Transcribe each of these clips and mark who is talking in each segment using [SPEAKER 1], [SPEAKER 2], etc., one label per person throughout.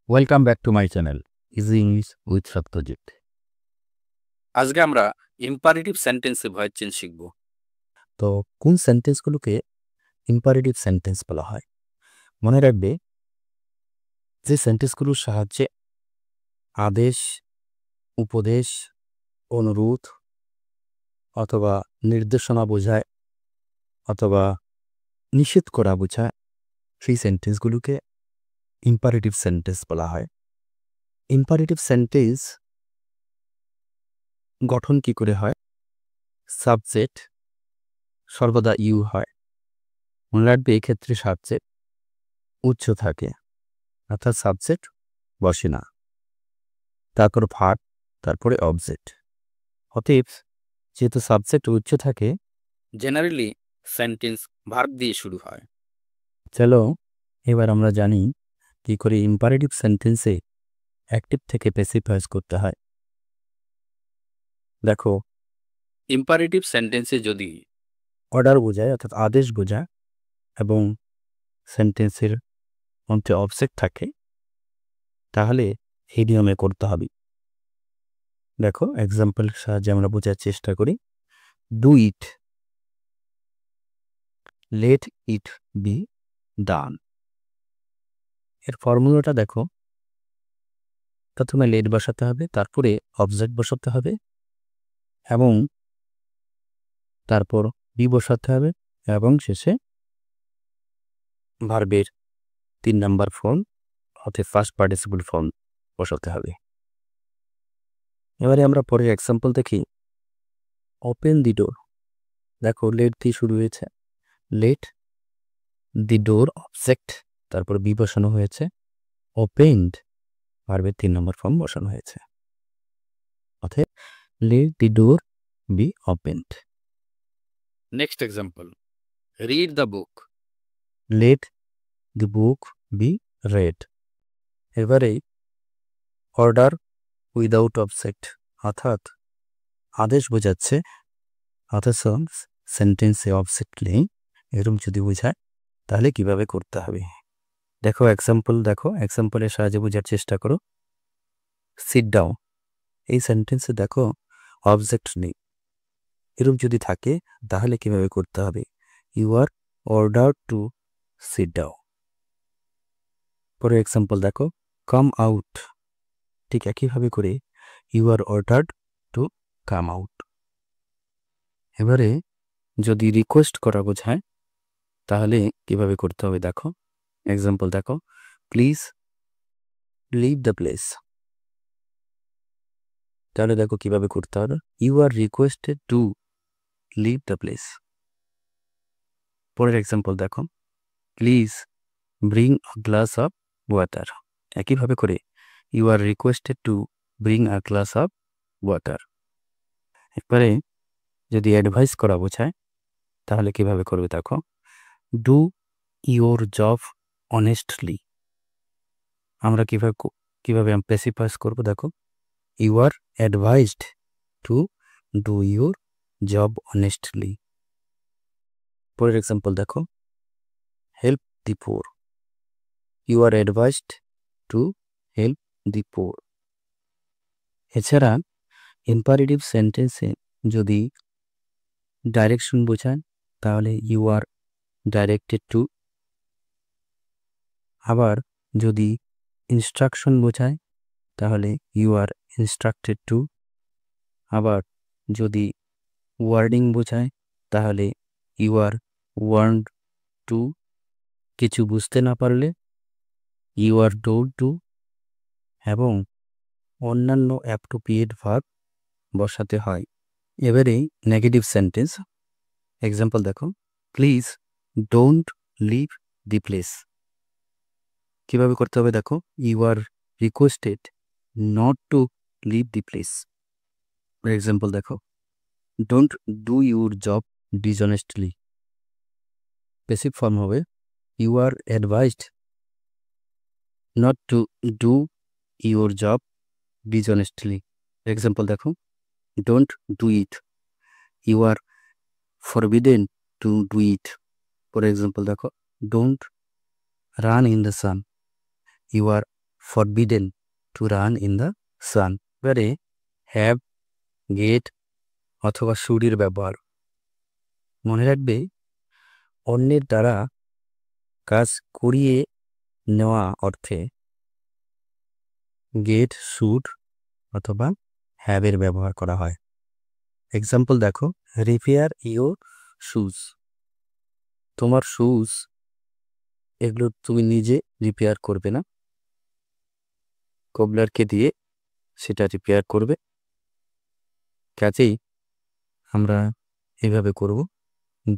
[SPEAKER 1] Welcome back to my channel easy English with Satyajit.
[SPEAKER 2] আজকে আমরা imperative সেন্টেন্সে ভয়েস চেঞ্জ শিখব।
[SPEAKER 1] তো কোন সেন্টেন্সগুলোকে ইম্পারেটিভ সেন্টেন্স বলা হয়? মনে রাখবে, যে সেন্টেন্সগুলোর সাহায্যে আদেশ, উপদেশ, অনুরোধ অথবা নির্দেশনা বোঝায় অথবা নিষেধ করা বোঝায়, সেই সেন্টেন্সগুলোকে ইম্পারেটিভ সেন্টেন্স বলা হয়। ইম্পারেটিভ সেন্টেন্স গঠন কি করে হয়? সাবজেক্ট সর্বদা ইউ হয়। মনে রাখবে, এক্ষেত্রে সাবজেক্ট উচ্চ থাকে, অর্থাৎ সাবজেক্ট বসে না, তারপর ভার্ব, তারপরে অবজেক্ট। অতএব যেহেতু সাবজেক্ট উচ্চ থাকে,
[SPEAKER 2] জেনারেলি সেন্টেন্স ভার্ব দিয়ে শুরু হয়।
[SPEAKER 1] চলো এবার আমরা জানি কি করে ইম্পারেটিভ সেন্টেন্সে অ্যাক্টিভ থেকে প্যাসিভ ভয়েস করতে হয়। দেখো,
[SPEAKER 2] ইম্পারেটিভ সেন্টেন্সে যদি
[SPEAKER 1] অর্ডার বোঝায় অর্থাৎ আদেশ বোঝায় এবং সেন্টেন্সের মধ্যে অবজেক্ট থাকে, তাহলে এই নিয়মে করতে হবে। দেখো, এক্সাম্পলের সাহায্যে আমরা বোঝার চেষ্টা করি। Do it, late it be ডান। এর ফর্মুলাটা দেখো, প্রথমে লেট বসাতে হবে, তারপরে অবজেক্ট বসাতে হবে এবং তারপর বি বসাতে হবে এবং শেষে ভার্বের 3 নাম্বার ফর্ম অর্থাৎ ফার্স্ট পার্টিসিপল ফর্ম বসাতে হবে। এবারে আমরা পরের এক্সাম্পল দেখি। ওপেন দি ডোর, দেখো লেট দিয়ে শুরু হয়েছে, লেট দি ডোর অবজেক্ট, তারপর বি বসানো হয়েছে, ওপেনড ভার্বের 3 নম্বর ফর্ম বসানো হয়েছে, অর্থাৎ let the door be opened.
[SPEAKER 2] Next example, read the book,
[SPEAKER 1] let the book be read. এবারে অর্ডার উইদাউট অবজেক্ট, অর্থাৎ আদেশ বোঝাচ্ছে, অর্থাৎ সেন্টেন্সে অবজেক্ট নেই, এরকম যদি বোঝায় তাহলে কিভাবে করতে হবে। দেখো এক্সাম্পলের সাহায্যে বোঝার চেষ্টা করো। সিট ডাউন, এই সেন্টেন্সে দেখো অবজেক্ট নেই, এরকম যদি থাকে তাহলে কিভাবে করতে হবে? You are order to sit down. পরে এক্সাম্পল দেখো, কাম আউট, ঠিক একইভাবে করে you are ordered to come out. এবারে যদি রিকোয়েস্ট করা বোঝায় তাহলে কিভাবে করতে হবে দেখো, এক্সাম্পল দেখো, প্লিজ লিভ দ্য প্লেস। তাহলে দেখো কিভাবে করতে হবে, you are requested to leave the place. পরের এক্সাম্পল দেখো, please bring a glass of water. একইভাবে করে you are requested to bring a glass of water. এরপরে যদি অ্যাডভাইস করা বোঝায় তাহলে কিভাবে করবে দেখো, ডু ইউর জব অনেস্টলি। আমরা কিভাবে প্যাসিভ ভয়েস করবো দেখো, you are advised to do your job honestly. পরের এক্সাম্পল দেখো, help the poor, you are advised to help the poor. এছাড়া ইম্পারেটিভ সেন্টেন্সে যদি ডাইরেকশন বোঝায় তাহলে ইউ আর ডাইরেক্টেড টু। আবার যদি ইনস্ট্রাকশন বোঝায় তাহলে ইউ আর ইনস্ট্রাক্টেড টু। আবার যদি ওয়ার্ডিং বোঝায় তাহলে ইউ আর ওয়ার্নড টু। কিছু বুঝতে না পারলে ইউ আর টোল্ড টু, এবং অন্যান্য অ্যাপ্রোপ্রিয়েট ভার্ব বসাতে হয়। এবারে নেগেটিভ সেন্টেন্স, এক্সাম্পল দেখো, please don't leave the place. কিভাবে করতে হবে দেখো, you are requested not to leave the place. For example দেখো, don't do your job dishonestly. Passive form হবে, you are advised not to do your job dishonestly. Example দেখো, don't do it, you are forbidden to do it. For example দেখো, don't run in the sun, you are forbidden to run in the sun. এবারে have, gate অথবা শুডের ব্যবহার। মনে রাখবে, অন্যের দ্বারা কাজ করিয়ে নেওয়া অর্থে গেট, শুড অথবা হ্যাভের ব্যবহার করা হয়। এক্সাম্পল দেখো, রিপেয়ার ইওর শুজ। তোমার শুজ এগুলো তুমি নিজে রিপেয়ার করবে না, কোবলারকে দিয়ে সেটা রিপেয়ার করবে। কাজেই আমরা এভাবে করব,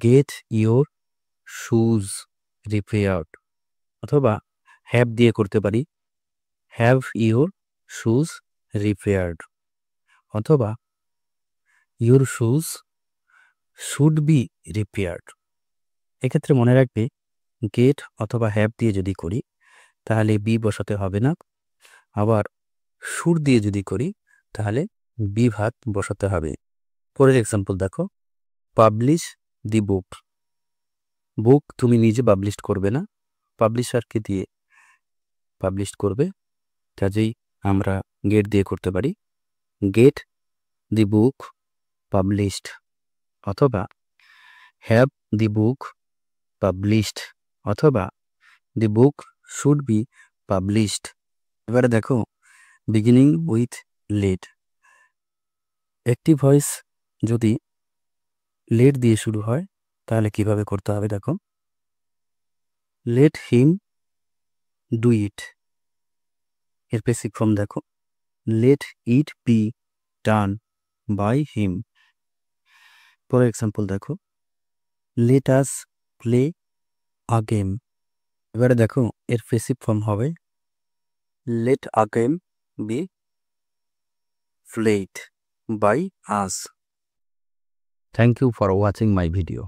[SPEAKER 1] গেট ইওর শুজ রিপেয়ার্ড, অথবা হ্যাভ দিয়ে করতে পারি, হ্যাভ ইওর শুজ রিপেয়ার্ড, অথবা your shoes should be repaired. এক্ষেত্রে মনে রাখবে, গেট অথবা হ্যাভ দিয়ে যদি করি তাহলে বি বসাতে হবে না, আবার শুড দিয়ে যদি করি তাহলে বি ভাগ বসাতে হবে। পরের এক্সাম্পল দেখো, পাবলিশ দি বুক। বুক তুমি নিজে পাবলিশ করবে না, পাবলিশারকে দিয়ে পাবলিশ করবে। কাজেই আমরা গেট দিয়ে করতে পারি, গেট দি বুক পাবলিশড, অথবা হ্যাভ দি বুক পাবলিশড, অথবা দি বুক শুড বি পাবলিশড। এবারে দেখো, বিগিনিং উইথ লেট। একটি ভয়েস যদি লেট দিয়ে শুরু হয় তাহলে কিভাবে করতে হবে দেখো, লেট হিম ডু ইট। এর বেসিক ফর্ম দেখো, let it be done by him. পরের এক্সাম্পল দেখো, let us play a game. এবারে দেখো, এর পেসিভ ফর্ম হবে let a game be played by us. Thank you for watching my video.